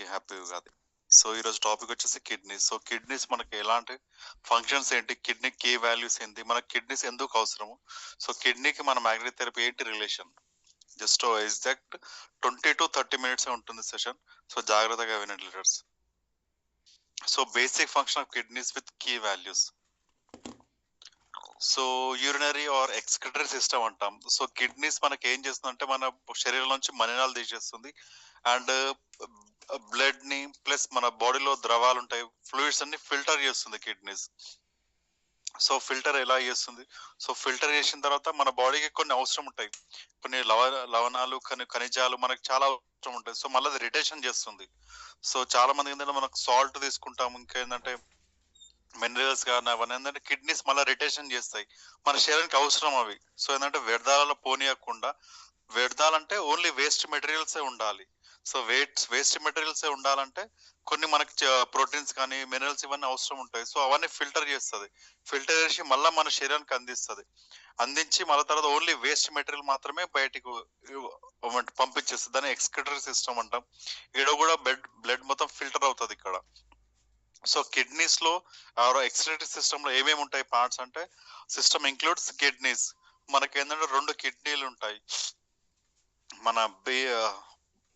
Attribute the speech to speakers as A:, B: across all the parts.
A: Happy Ugadi. So ఈరోజు topic వచ్చేసి kidneys. So kidneys మనకి ఎలాంటి ఫంక్షన్స్ ఏంటి, కిడ్నీ కీ వాల్యూస్ ఏంటి, మన కిడ్నీస్ ఎందుకు అవసరము, సో కిడ్నీకి మన మ్యాగ్నెటిక్ థెరపీ ఏంటి relation, just exact 20 to 30 minutes ఉంటుంది సెషన్. సో జాగ్రత్తగా వినండి leaders. So basic function of kidneys with key values. So urinary or excretory system అంటాం. సో కిడ్నీస్ మనకి ఏం చేస్తుందంటే మన శరీరం నుంచి మలినాలు తీసేస్తుంది అండ్ బ్లడ్ ని ప్లస్ మన బాడీలో ద్రవాలు ఉంటాయి, ఫ్లూయిడ్స్ అన్ని ఫిల్టర్ చేస్తుంది కిడ్నీస్. సో ఫిల్టర్ ఎలా చేస్తుంది, సో ఫిల్టర్ చేసిన తర్వాత మన బాడీకి కొన్ని అవసరం ఉంటాయి, కొన్ని లవణాలు కొన్ని ఖనిజాలు మనకు చాలా అవసరం ఉంటాయి. సో మళ్ళీ అది రిటేషన్ చేస్తుంది. సో చాలా మంది ఏంటంటే మనకు సాల్ట్ తీసుకుంటాం, ఇంకేంటంటే మినరల్స్ కానీ అవన్నీ ఏంటంటే కిడ్నీస్ మళ్ళీ రిటేషన్ చేస్తాయి, మన శరీరానికి అవసరం అవి. సో ఏంటంటే వ్యర్థాలలో పోనీయకుండా, వ్యర్థాలంటే ఓన్లీ వేస్ట్ మెటీరియల్సే ఉండాలి. సో వేస్ట్ మెటీరియల్సే ఉండాలంటే కొన్ని మనకి ప్రోటీన్స్ కానీ మినరల్స్ ఇవన్నీ అవసరం ఉంటాయి. సో అవన్నీ ఫిల్టర్ చేస్తుంది, ఫిల్టర్ చేసి మళ్ళీ మన శరీరానికి అందిస్తుంది. అందించి మళ్ళీ తర్వాత ఓన్లీ వేస్ట్ మెటీరియల్ మాత్రమే బయటకు పంపించేస్తుంది. దాన్ని ఎక్స్క్రిటరీ సిస్టమ్ అంటాం. ఇక్కడ కూడా బ్లడ్ మొత్తం ఫిల్టర్ అవుతుంది ఇక్కడ. సో కిడ్నీస్ లో ఎక్స్క్రిటరీ సిస్టమ్ లో ఏమేమి ఉంటాయి పార్ట్స్ అంటే, సిస్టమ్ ఇంక్లూడ్స్ కిడ్నీస్. మనకి ఏంటంటే 2 కిడ్నీలు ఉంటాయి. మన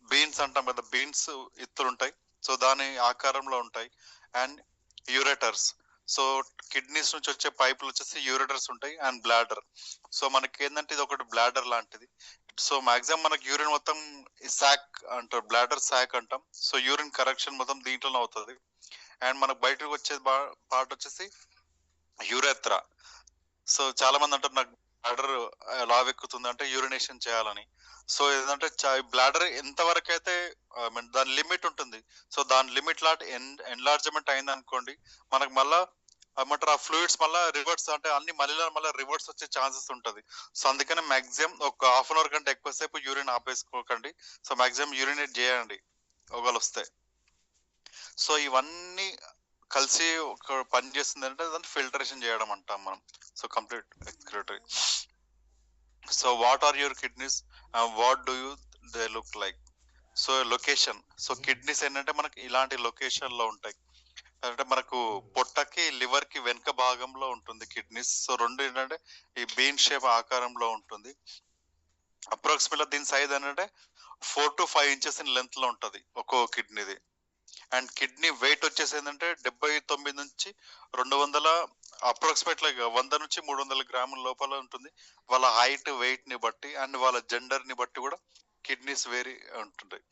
A: బీన్స్ అంటాం కదా, బీన్స్ ఇత్తులు ఉంటాయి, సో దాని ఆకారంలో ఉంటాయి. అండ్ యూరేటర్స్, సో కిడ్నీస్ నుంచి వచ్చే పైపులు వచ్చేసి యూరేటర్స్ ఉంటాయి. అండ్ బ్లాడర్, సో మనకి ఏంటంటే ఇది ఒకటి బ్లాడర్ లాంటిది. సో మాక్సిమం మనకి యూరిన్ మొత్తం సాక్ అంటారు, బ్లాడర్ సాక్ అంటాం. సో యూరిన్ కరెక్షన్ మొత్తం దీంట్లోనే అవుతుంది. అండ్ మనకు బయటకు వచ్చే పార్ట్ వచ్చేసి యూరెత్రా. సో చాలా మంది అంటారు నాకు బ్లాడర్ లావ్ ఎక్కుతుంది అంటే యూరినేషన్ చేయాలని. సో ఏంటంటే బ్లాడర్ ఎంత వరకు అయితే దాని లిమిట్ ఉంటుంది. సో దాని లిమిట్ లాట్ ఎన్లార్జ్మెంట్ అయింది అనుకోండి, మనకు మళ్ళా ఏమంటారు ఆ ఫ్లూయిడ్స్ మళ్ళీ రివర్స్ అంటే అన్ని మళ్ళీ రివర్స్ వచ్చే ఛాన్సెస్ ఉంటుంది. సో అందుకని మాక్సిమం ఒక ½ అవర్ కంటే ఎక్కువసేపు యూరిన్ ఆపేసుకోకండి. సో మాక్సిమం యూరినేట్ చేయండి ఒకవేళ వస్తే. సో ఇవన్నీ కలిసి ఒక పని చేస్తుంది అంటే దాన్ని ఫిల్టరేషన్ చేయడం అంటాం మనం. So complete excretory. So what are your kidneys, what do you they look like. So location, so kidneys ఏంటంటే మనకి ఇలాంటి లొకేషన్ లో ఉంటాయి. అంటే మనకు పొట్టకి లివర్ కి వెనుక భాగంలో ఉంటుంది కిడ్నీస్. సో రెండు ఏంటంటే ఈ బీన్ షేప్ ఆకారంలో ఉంటుంది. అప్రాక్సిమేట్గా దీని సైజ్ ఏంటంటే 4 to 5 inches ఇన్ లెంత్ లో ఉంటది ఒక్కో కిడ్నీది. అండ్ కిడ్నీ వెయిట్ వచ్చేసి ఏంటంటే 79 నుంచి 200 అప్రాక్సిమేట్లీ 100 నుంచి 300 గ్రాముల లోపల ఉంటుంది. వాళ్ళ హైట్ వెయిట్ ని బట్టి అండ్ వాళ్ళ జెండర్ ని బట్టి కూడా కిడ్నీస్ వేరీ ఉంటుంటాయి.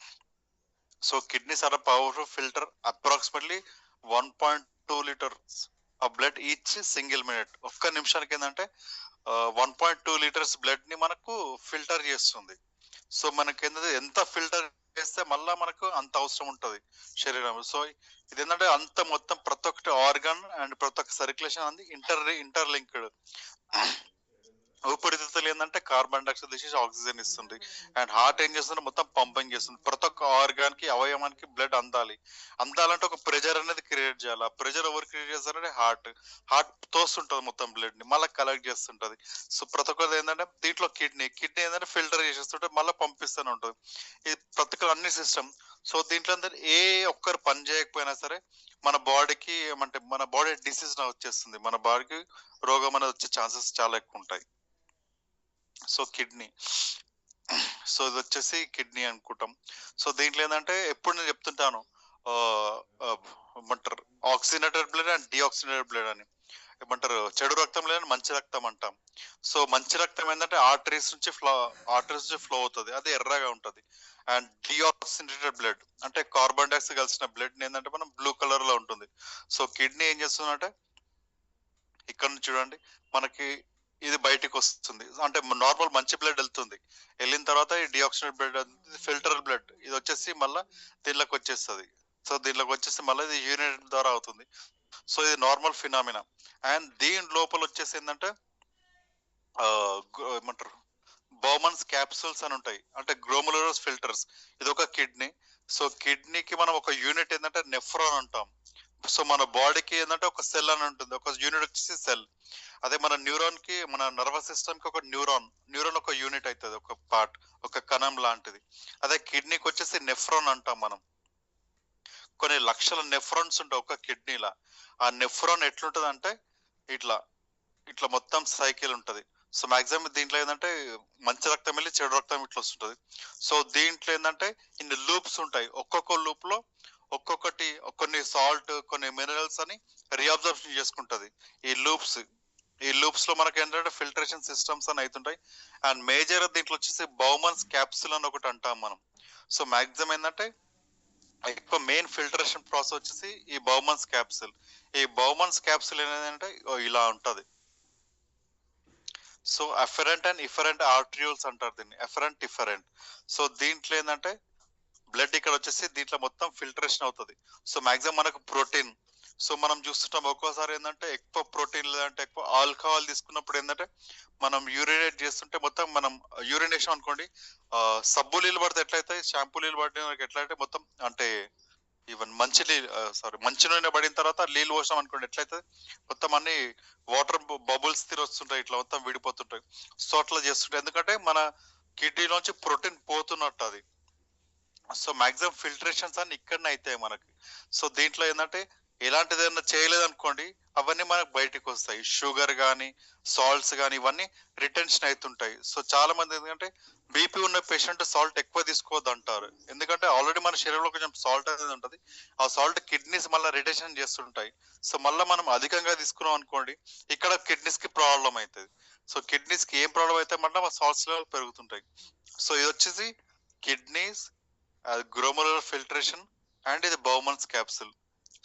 A: So kidneys are powerful filter. Approximately 1.2 liters ఆ బ్లడ్ ఈచ్ సింగిల్ మినిట్. ఒక్క నిమిషానికి ఏంటంటే 1.2 liters బ్లడ్ ని మనకు ఫిల్టర్ చేస్తుంది. సో మనకి ఏంటంటే ఎంత ఫిల్టర్ చేస్తే మళ్ళా మనకు అంత అవసరం ఉంటుంది శరీరం. సో ఇది ఏంటంటే అంత మొత్తం ప్రతి ఒక్కటి ఆర్గాన్ అండ్ ప్రతి ఒక్క సర్క్యులేషన్ అంది ఇంటర్లింక్డ్. ఊపిరితిత్తులు ఏంటంటే కార్బన్ డైఆక్సైడ్ తీసేసి ఆక్సిజన్ ఇస్తుంది. అండ్ హార్ట్ ఏం చేస్తుంది, మొత్తం పంపింగ్ చేస్తుంది. ప్రతి ఒక్క ఆర్గాన్ కి అవయవానికి బ్లడ్ అందాలంటే ఒక ప్రెజర్ అనేది క్రియేట్ చేయాలి. ఆ ప్రెజర్ ఎవరు క్రియేట్ చేస్తారంటే హార్ట్ తోస్తుంటది మొత్తం బ్లడ్ ని, మళ్ళీ కలెక్ట్ చేస్తుంటది. సో ప్రతి ఒక్కటి ఏంటంటే దీంట్లో కిడ్నీ ఏంటంటే ఫిల్టర్ చేసేస్తుంటే మళ్ళీ పంపిస్తూనే ఉంటుంది. ఇది ప్రతి ఒక్క అన్ని సిస్టమ్. సో దీంట్లో ఏంటంటే ఏ ఒక్కరు పని చేయకపోయినా సరే మన బాడీకి ఏమంటే మన బాడీ డిసీజ్ వచ్చేస్తుంది, మన బాడీకి రోగం అనేది వచ్చే ఛాన్సెస్ చాలా ఎక్కువ ఉంటాయి. సో కిడ్నీ, సో ఇది వచ్చేసి కిడ్నీ అనుకుంటాం. సో దీంట్లో ఏంటంటే ఎప్పుడు నేను చెప్తుంటాను ఏమంటారు oxygenated blood and deoxygenated blood అని. ఏమంటారు చెడు రక్తం లేదని మంచి రక్తం అంటాం. సో మంచి రక్తం ఏంటంటే ఆర్టరీస్ నుంచి ఫ్లో అవుతుంది, అది ఎర్రగా ఉంటుంది. అండ్ డిఆక్సిజనేటెడ్ బ్లడ్ అంటే కార్బన్ డైఆక్సైడ్ కలిసిన బ్లడ్ ఏంటంటే మనం బ్లూ కలర్ లో ఉంటుంది. సో కిడ్నీ ఏం చేస్తుందంటే ఇక్కడ నుంచి చూడండి, మనకి ఇది బయటికి వస్తుంది అంటే నార్మల్ మంచి బ్లడ్ వెళ్తుంది, వెళ్ళిన తర్వాత ఈ డిఆక్సిజనేటెడ్ బ్లడ్ ఫిల్టర్ బ్లడ్ ఇది వచ్చేసి మళ్ళీ దీనిలోకి వచ్చేస్తుంది. సో దీనిలోకి వచ్చేసి మళ్ళీ ఇది యూరిన్ ద్వారా అవుతుంది. సో ఇది నార్మల్ ఫినామినా. అండ్ దీని లోపల వచ్చేసి ఏంటంటే ఏమంటారు బౌమన్స్ క్యాప్సూల్స్ అని ఉంటాయి, అంటే గ్లోమెరులస్ ఫిల్టర్స్. ఇది ఒక కిడ్నీ. సో కిడ్నీకి మనం ఒక యూనిట్ ఏంటంటే నెఫ్రాన్ అంటాం. సో మన బాడీకి ఏంటంటే ఒక సెల్ అని ఉంటుంది, ఒక యూనిట్ వచ్చేసి సెల్. అదే మన న్యూరాన్ కి, మన నర్వస్ సిస్టమ్ కి ఒక న్యూరాన్ ఒక యూనిట్ అవుతుంది, ఒక పార్ట్, ఒక కణం లాంటిది. అదే కిడ్నీకి వచ్చేసి నెఫ్రాన్ అంటాం మనం. కొన్ని లక్షల నెఫ్రాన్స్ ఉంటాయి ఒక కిడ్నీలా. ఆ నెఫ్రాన్ ఎట్లుంటది అంటే ఇట్లా ఇట్లా మొత్తం సైకిల్ ఉంటది. సో మాక్సిమం దీంట్లో ఏంటంటే మంచి రక్తం వెళ్ళి చెడు రక్తం ఇట్లా వస్తుంటది. సో దీంట్లో ఏంటంటే ఇన్ని లూప్స్ ఉంటాయి. ఒక్కొక్క లూప్ లో ఒక్కొక్కటి కొన్ని సాల్ట్ కొన్ని మినరల్స్ అని రీఅబ్జర్ప్షన్ చేసుకుంటది. ఈ లూప్స్ ఈ లూప్స్ లో మనకి ఏంటంటే ఫిల్టరేషన్ సిస్టమ్స్ అని అవుతుంటాయి. అండ్ మేజర్ దీంట్లో వచ్చేసి బౌమన్స్ క్యాప్సుల్ అని ఒకటి అంటాం మనం. సో మాక్సిమం ఏంటంటే ఎక్కువ మెయిన్ ఫిల్టరేషన్ ప్రాసెస్ వచ్చేసి ఈ బౌమన్స్ క్యాప్సుల్. ఈ బౌమన్స్ క్యాప్సుల్ ఏంటంటే ఇలా ఉంటది. సో అఫరెంట్ అండ్ ఇఫరెంట్ ఆర్ట్రియోల్స్ అంటారు దీన్ని, ఎఫరెంట్ ఇఫరెంట్. సో దీంట్లో ఏంటంటే బ్లడ్ ఇక్కడ వచ్చేసి దీంట్లో మొత్తం ఫిల్టరేషన్ అవుతుంది. సో మాక్సిమం మనకు ప్రోటీన్, సో మనం చూస్తుంటాం ఒక్కోసారి ఏంటంటే ఎక్కువ ప్రోటీన్ లేదంటే ఎక్కువ ఆల్కహాల్ తీసుకున్నప్పుడు ఏంటంటే మనం యూరినేట్ చేస్తుంటే మొత్తం మనం యూరినేషన్ అనుకోండి, సబ్బు నీళ్ళు పడితే ఎట్లయితే షాంపూ నీళ్ళు పడితే ఎట్లయితే మొత్తం అంటే ఈవెన్ మంచి నీళ్ళు మంచి నూనె పడిన తర్వాత నీళ్ళు పోసాం అనుకోండి ఎట్లయితే మొత్తం అన్ని వాటర్ బబుల్స్ వస్తుంటాయి, ఇట్లా మొత్తం విడిపోతుంటాయి. సో అట్లా చేస్తుంటాయి ఎందుకంటే మన కిడ్నీలోంచి ప్రోటీన్ పోతున్నట్టు అది. సో మాక్సిమం ఫిల్టరేషన్స్ అన్ని ఇక్కడనే అవుతాయి మనకి. సో దీంట్లో ఏంటంటే ఎలాంటిది ఏదైనా చేయలేదు అనుకోండి అవన్నీ మనకు బయటకు వస్తాయి. షుగర్ కానీ సాల్ట్స్ కానీ ఇవన్నీ రిటెన్షన్ అవుతుంటాయి. సో చాలా మంది ఎందుకంటే బీపీ ఉన్న పేషెంట్ సాల్ట్ ఎక్కువ తీసుకోవద్దు అంటారు. ఎందుకంటే ఆల్రెడీ మన శరీరంలో కొంచెం సాల్ట్ అనేది ఉంటుంది. ఆ సాల్ట్ కిడ్నీస్ మళ్ళీ రిటెన్షన్ చేస్తుంటాయి. సో మళ్ళీ మనం అధికంగా తీసుకున్నాం అనుకోండి ఇక్కడ కిడ్నీస్ కి ప్రాబ్లం అవుతుంది. సో కిడ్నీస్ కి ఏం ప్రాబ్లం అయితే మళ్ళీ సాల్ట్స్ లెవెల్ పెరుగుతుంటాయి. సో ఇది వచ్చేసి కిడ్నీస్, గ్లోమరులర్ ఫిల్టరేషన్ అండ్ ఇది బౌమన్స్ క్యాప్సుల్.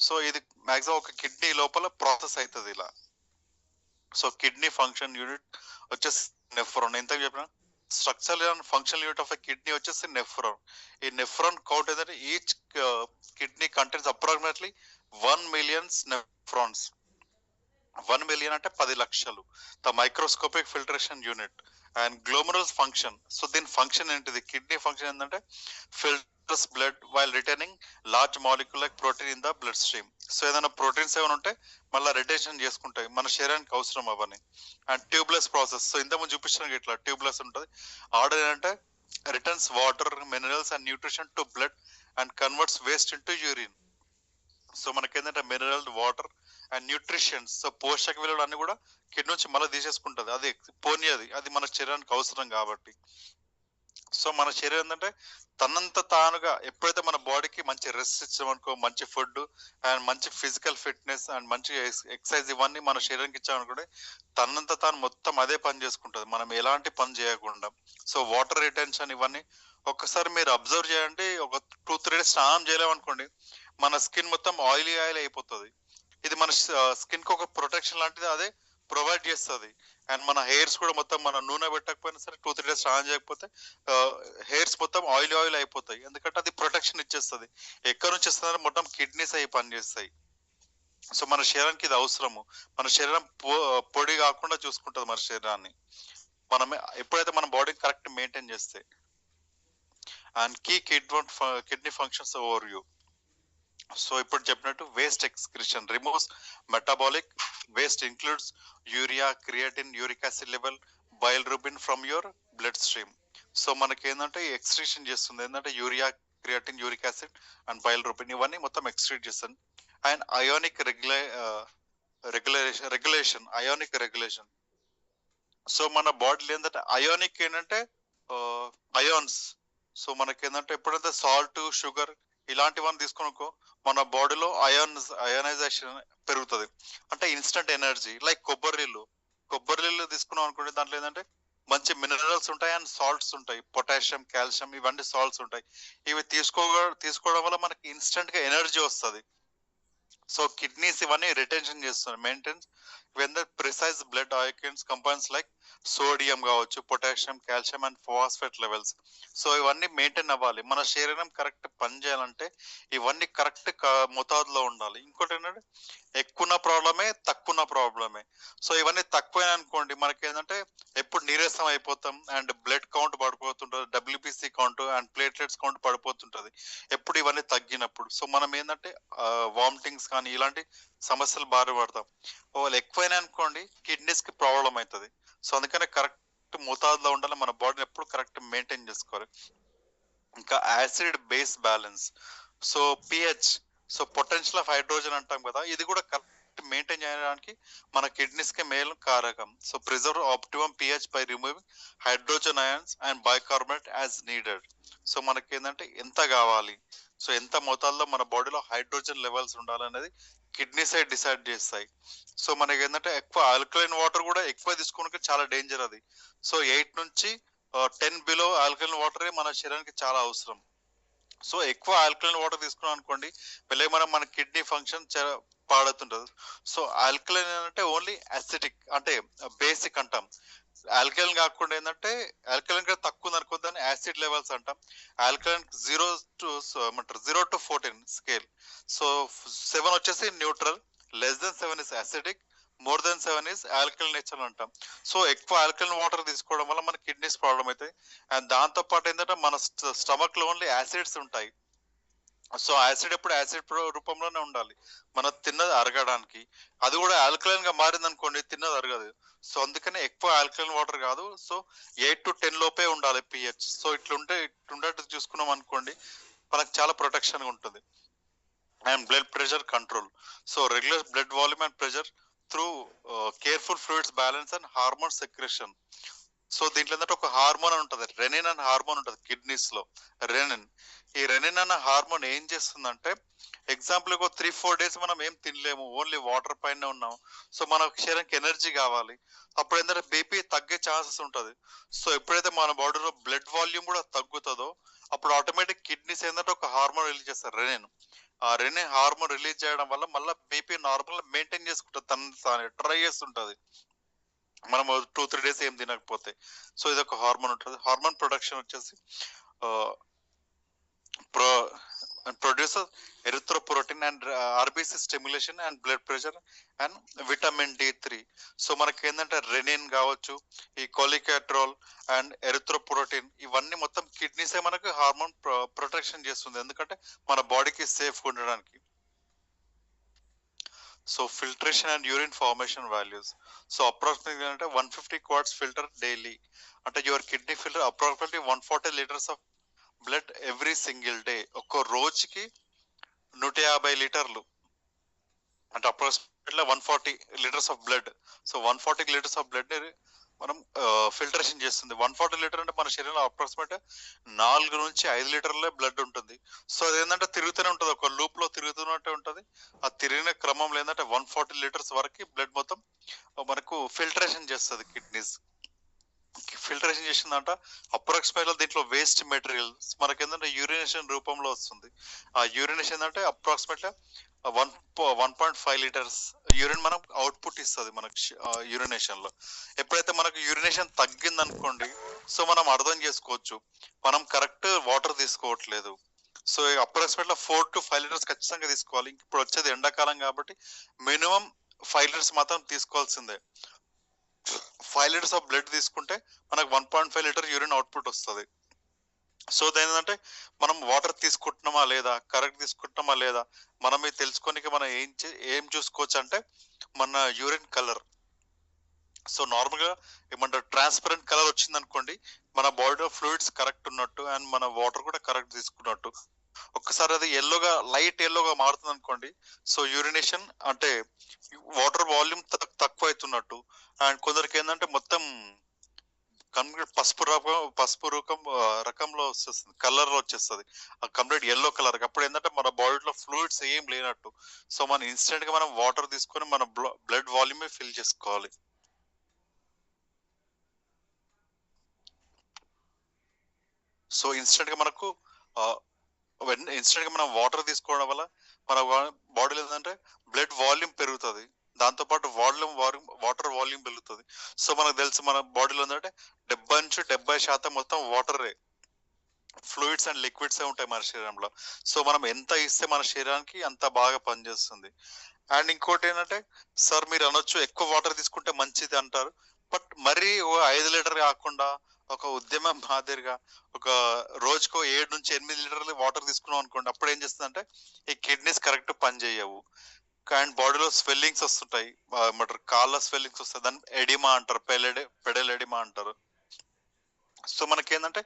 A: సో ఇది మాక్సిమం ఒక కిడ్నీ లోపల ప్రాసెస్ అవుతుంది ఇలా. సో కిడ్నీ ఫంక్షన్ యూనిట్ వచ్చేసి నెఫ్రాన్. ఎంత చెప్పిన structural and functional unit of a kidney వచ్చేసి నెఫ్రాన్. ఈ నెఫ్రాన్ కౌంట్ ఏంటంటే each kidney contents approximately 1 million nephrons. 1 million అంటే 10 లక్షలు. The microscopic filtration unit and glomerulus function. So దీని ఫంక్షన్ ఏంటిది, కిడ్నీ ఫంక్షన్ ఏంటంటే filters blood while retaining large molecule like protein in the blood stream. So ఏదైనా proteins ఏమైనా ఉంటే మళ్ళీ రిటైషన్ చేసుకుంటాయి, మన శరీరానికి అవసరం అవన్నీ. And tubeless process. సో ఇంతకుముందు చూపించిన ఇట్లా ట్యూబ్లెస్ ఉంటుంది. ఆర్డర్ ఏంటంటే returns water minerals and nutrition to blood and converts waste into urine. So మనకేంటంటే mineral water and nutritions, so పోషక విలువలు అన్ని కూడా కిడ్నీ నుంచి మళ్ళీ తీసేసుకుంటది. అది పోనీయది, అది మన శరీరానికి అవసరం కాబట్టి. సో మన శరీరం ఏంటంటే తనంత తానుగా ఎప్పుడైతే మన బాడీకి మంచి రెస్ట్ ఇచ్చామనుకో, మంచి ఫుడ్ అండ్ మంచి ఫిజికల్ ఫిట్నెస్ అండ్ మంచి ఎక్సర్సైజ్ ఇవన్నీ మన శరీరానికి ఇచ్చామనుకోండి తనంత తాను మొత్తం అదే పని చేసుకుంటది, మనం ఎలాంటి పని చేయకుండా. సో వాటర్ రిటెన్షన్ ఇవన్నీ ఒక్కసారి మీరు అబ్జర్వ్ చేయండి. ఒక 2-3 days స్నానం చేయలేమనుకోండి మన స్కిన్ మొత్తం ఆయిలీ ఆయిల్ అయిపోతుంది. ఇది మన స్కిన్ కి ఒక ప్రొటెక్షన్ లాంటిది అదే ప్రొవైడ్ చేస్తుంది. అండ్ మన హెయిర్స్ కూడా మొత్తం మన నూనె పెట్టకపోయినా సరే 2-3 days స్నానం చేయకపోతే హెయిర్స్ మొత్తం ఆయిల్ ఆయిల్ అయిపోతాయి. ఎందుకంటే అది ప్రొటెక్షన్ ఇచ్చేస్తుంది. ఎక్కడి నుంచి ఇస్తుంది, మొత్తం కిడ్నీస్ అవి పనిచేస్తాయి. సో మన శరీరానికి ఇది అవసరము. మన శరీరం పొడి కాకుండా చూసుకుంటుంది మన శరీరాన్ని, మనం ఎప్పుడైతే మన బాడీని కరెక్ట్ మెయింటైన్ చేస్తే. And key kidney functions over so ఇప్పుడు చెప్పినట్టు waste excretion removes metabolic waste includes urea, creatine, uric acid level, bilirubin from your blood stream. So మనకి ఏంటంటే ఎక్స్క్రిషన్ చేస్తుంది ఏంటంటే urea, creatine, uric acid and bilirubin ఇవన్నీ మొత్తం excrete చేస్తుంది. And ionic regulation. So మన బాడీలో ఏంటంటే అయోనిక్ ఏంటంటే అయాన్స్. సో మనకి ఏంటంటే ఎప్పుడైతే సాల్ట్, షుగర్ ఇలాంటివన్నీ తీసుకున్నాకో మన బాడీలో అయోనైజేషన్ పెరుగుతుంది. అంటే ఇన్స్టంట్ ఎనర్జీ. లైక్ కొబ్బరి నీళ్ళు తీసుకున్నాం అనుకోండి దాంట్లో ఏంటంటే మంచి మినరల్స్ ఉంటాయి అండ్ సాల్ట్స్ ఉంటాయి, పొటాషియం, కాల్షియం ఇవన్నీ సాల్ట్స్ ఉంటాయి. ఇవి తీసుకోవడం వల్ల మనకి ఇన్స్టంట్ గా ఎనర్జీ వస్తుంది. సో కిడ్నీస్ ఇవన్నీ రిటెన్షన్ చేస్తున్నాయి, maintains when the precise blood ions compounds like sodium కావచ్చు, potassium, calcium and phosphate levels. So ఇవన్నీ మెయింటైన్ అవ్వాలి. మన శరీరం కరెక్ట్ పని చేయాలంటే ఇవన్నీ కరెక్ట్ మోతాదులో ఉండాలి. ఇంకోటి ఏంటంటే ఎక్కువ ప్రాబ్లమే, తక్కువ ప్రాబ్లమే. సో ఇవన్నీ తక్కువ అనుకోండి మనకి ఏంటంటే ఎప్పుడు నీరసం అయిపోతాం అండ్ బ్లడ్ కౌంట్ పడిపోతుంటది, WBC count and platelets count పడిపోతుంటది ఎప్పుడు ఇవన్నీ తగ్గినప్పుడు. సో మనం ఏంటంటే వామిటింగ్స్ కానీ ఇలాంటి సమస్యలు బారి పడతాం. వాళ్ళు ఎక్కువైనా అనుకోండి కిడ్నీస్ కి ప్రాబ్లం అవుతుంది. సో అందుకనే కరెక్ట్ మోతాదులో ఉండాలి, మన బాడీని ఎప్పుడు కరెక్ట్ మెయింటైన్ చేసుకోవాలి. ఇంకా acid base balance. So pH. So potential of hydrogen అంటాం కదా, ఇది కూడా కరెక్ట్ మెయింటైన్ చేయడానికి మన కిడ్నీస్ కి మేలు కారకం. So preserve optimum pH by removing hydrogen ions and bicarbonate as needed. So మనకి ఏంటంటే ఎంత కావాలి, సో ఎంత మోతాదులో మన బాడీలో హైడ్రోజన్ లెవెల్స్ ఉండాలనేది కిడ్నీ సైడ్ డిసైడ్ చేస్తాయి. సో మనకి ఏంటంటే ఎక్కువ ఆల్కలైన్ వాటర్ కూడా ఎక్కువ తీసుకోవడానికి చాలా డేంజర్ అది. సో 8 నుంచి 10 బిలో ఆల్కలైన్ వాటరే మన శరీరానికి చాలా అవసరం. సో ఎక్కువ ఆల్కలైన్ వాటర్ తీసుకున్నాం అనుకోండి, మళ్ళీ మన కిడ్నీ ఫంక్షన్ పాడుతుంటది. సో ఆల్కలైన్ అంటే ఓన్లీ అసిడిక్ అంటే బేసిక్ అంటాం. ఆల్కలైన్ కాకుండా ఏంటంటే ఆల్కలైన్ కూడా తక్కువ ఉంది అనుకో, దాన్ని యాసిడ్ లెవెల్స్ అంటాం. Alkaline 0 to 14 scale. సో 7 వచ్చేసి neutral, less than 7 is acidic, more than 7 is alkaline nature అంటాం. సో ఎక్కువ ఆల్కలైన్ వాటర్ తీసుకోవడం వల్ల మన కిడ్నీస్ ప్రాబ్లం అవుతాయి. అండ్ దాంతో పాటు ఏంటంటే మన స్టమక్ లో ఓన్లీ యాసిడ్స్ ఉంటాయి. సో యాసిడ్ ఎప్పుడు యాసిడ్ రూపంలోనే ఉండాలి మన తిన్నది అరగడానికి. అది కూడా ఆల్కలైన్ గా మారింది అనుకోండి, తిన్నది అరగదు. సో అందుకనే ఎక్కువ ఆల్కలైన్ వాటర్ కాదు, సో 8 to 10 లోపే ఉండాలి పిహెచ్. సో ఇట్లుండేట్టు చూసుకున్నాం అనుకోండి, మనకు చాలా ప్రొటెక్షన్ ఉంటుంది. And blood pressure control. So regular blood volume and pressure through careful fluids balance and hormone secretion. So దీంట్లో ఏంటంటే ఒక హార్మోన్ ఉంటుంది, రెనిన్ అనే హార్మోన్ ఉంటుంది కిడ్నీస్ లో, రెనిన్. ఈ రెనిన్ అనే హార్మోన్ ఏం చేస్తుందంటే, ఎగ్జాంపుల్ ఒక 3-4 డేస్ మనం ఏం తినలేము, ఓన్లీ వాటర్ పైన ఉన్నాం. సో మన శరీరానికి ఎనర్జీ కావాలి. అప్పుడు ఏంటంటే బీపీ తగ్గే ఛాన్సెస్ ఉంటుంది. సో ఎప్పుడైతే మన బాడీలో బ్లడ్ వాల్యూమ్ కూడా తగ్గుతుందో, అప్పుడు ఆటోమేటిక్ కిడ్నీస్ ఏంటంటే ఒక హార్మోన్ రిలీజ్ చేస్తారు, రెనిన్. ఆ రెనిన్ హార్మోన్ రిలీజ్ చేయడం వల్ల మళ్ళీ బీపీ నార్మల్ మెయింటైన్ చేసుకుంటుంది, తను ట్రై చేస్తుంటది మనం 2-3 డేస్ ఏం తినకపోతే. సో ఇది ఒక హార్మోన్ ఉంటుంది. హార్మోన్ ప్రొడక్షన్ వచ్చేసి producer erythropoietin and RBC stimulation and blood pressure and vitamin D3. So మనకి ఏంటంటే రెనిన్ కావచ్చు, ఈ కోలికాట్రోల్ అండ్ ఎరిథ్రోప్రోటీన్, ఇవన్నీ మొత్తం కిడ్నీసే మనకు హార్మోన్ ప్రొటెక్షన్ చేస్తుంది, ఎందుకంటే మన బాడీకి సేఫ్ ఉండడానికి. So filtration and urine formation values. So approximately అంటే 150 quarts ఫిల్టర్ డైలీ. అంటే your kidney filter approximately 140 liters of blood every single day. ఒక్క రోజుకి 150 లీటర్లు, అంటే approximately 140 liters of blood. So 140 liters of blood మనం ఫిల్టరేషన్ చేస్తుంది. 140 litre అంటే మన శరీరంలో అప్రాక్సిమేట్ 4 నుంచి 5 లీటర్లే బ్లడ్ ఉంటుంది. సో అదేంటంటే తిరుగుతూనే ఉంటుంది, ఒక లూప్ లో తిరుగుతున్నట్టే ఉంటుంది. ఆ తిరిగిన క్రమంలో ఏంటంటే 140 liters వరకు బ్లడ్ మొత్తం మనకు ఫిల్టరేషన్ చేస్తుంది కిడ్నీస్. ఫిల్టరేషన్ చేసిందంట అప్రాక్సిమేట్లీ దీంట్లో వేస్ట్ మెటీరియల్స్ మనకి ఏంటంటే యూరినేషన్ రూపంలో వస్తుంది. ఆ యూరినేషన్ ఏంటంటే అప్రాక్సిమేట్లీ 1.5 liters యూరిన్ మనం అవుట్పుట్ ఇస్తుంది మనకు యూరినేషన్ లో. ఎప్పుడైతే మనకు యూరినేషన్ తగ్గింది అనుకోండి, సో మనం అర్థం చేసుకోవచ్చు మనం కరెక్ట్ వాటర్ తీసుకోవట్లేదు. సో అప్రాక్సిమేట్లీ 4 to 5 liters ఖచ్చితంగా తీసుకోవాలి. ఇప్పుడు వచ్చేది ఎండాకాలం కాబట్టి మినిమం 5 liters మాత్రం తీసుకోవాల్సిందే. 5 liters ఆఫ్ బ్లడ్ తీసుకుంటే మనకు 1.5 liter యూరిన్ అవుట్పుట్ వస్తుంది. సో ఏంటంటే మనం వాటర్ తీసుకుంటున్నామా లేదా, కరెక్ట్ తీసుకుంటున్నామా లేదా మనం ఇది తెలుసుకోనికి మనం ఏం చూసుకోవచ్చు అంటే మన యూరిన్ కలర్. సో నార్మల్ గా ఏమంటారు, ట్రాన్స్పరెంట్ కలర్ వచ్చింది అనుకోండి, మన బాడీలో ఫ్లూయిడ్స్ కరెక్ట్ ఉన్నట్టు అండ్ మన వాటర్ కూడా కరెక్ట్ తీసుకున్నట్టు. ఒక్కసారి అది ఎల్లోగా, లైట్ ఎల్లోగా మారుతుంది అనుకోండి, సో యూరినేషన్ అంటే వాటర్ వాల్యూమ్ తక్కువ అవుతున్నట్టు. అండ్ కొందరికి ఏంటంటే మొత్తం కంప్లీట్ పసుపు రకంలో వచ్చేస్తుంది, కలర్ లో వచ్చేస్తుంది, కంప్లీట్ ఎల్లో కలర్. అప్పుడు ఏంటంటే మన బాడీలో ఫ్లూయిడ్స్ ఏం లేనట్టు. సో మనం ఇన్స్టెంట్ గా మనం వాటర్ తీసుకొని మన బ్లడ్ వాల్యూమ్ ఫిల్ చేసుకోవాలి. సో ఇన్స్టెంట్ గా మనకు మనం వాటర్ తీసుకోవడం వల్ల మన బాడీలో ఏంటంటే బ్లడ్ వాల్యూమ్ పెరుగుతుంది, దాంతో పాటు వాటర్ వాల్యూమ్ పెరుగుతుంది. సో మనకు తెలుసు మన బాడీలో ఏంటంటే 70% మొత్తం వాటరే, ఫ్లూయిడ్స్ అండ్ లిక్విడ్స్ ఉంటాయి మన శరీరంలో. సో మనం ఎంత ఇస్తే మన శరీరానికి అంత బాగా పనిచేస్తుంది. అండ్ ఇంకోటి ఏంటంటే, సార్ మీరు అనొచ్చు ఎక్కువ వాటర్ తీసుకుంటే మంచిది అంటారు, బట్ మరీ 5 లీటర్ కాకుండా ఒక ఉద్యమం మాదిరిగా ఒక రోజుకో 7 నుంచి 8 లీటర్లు వాటర్ తీసుకున్నాం అనుకోండి, అప్పుడు ఏం చేస్తుంది అంటే ఈ కిడ్నీస్ కరెక్ట్ పని చేయవు. అండ్ బాడీలో స్వెల్లింగ్స్ వస్తుంటాయి, కాళ్ళ స్వెల్లింగ్స్ వస్తాయి, దాన్ని ఎడిమా అంటారు, పెడల్ ఎడిమా అంటారు. సో మనకేంటంటే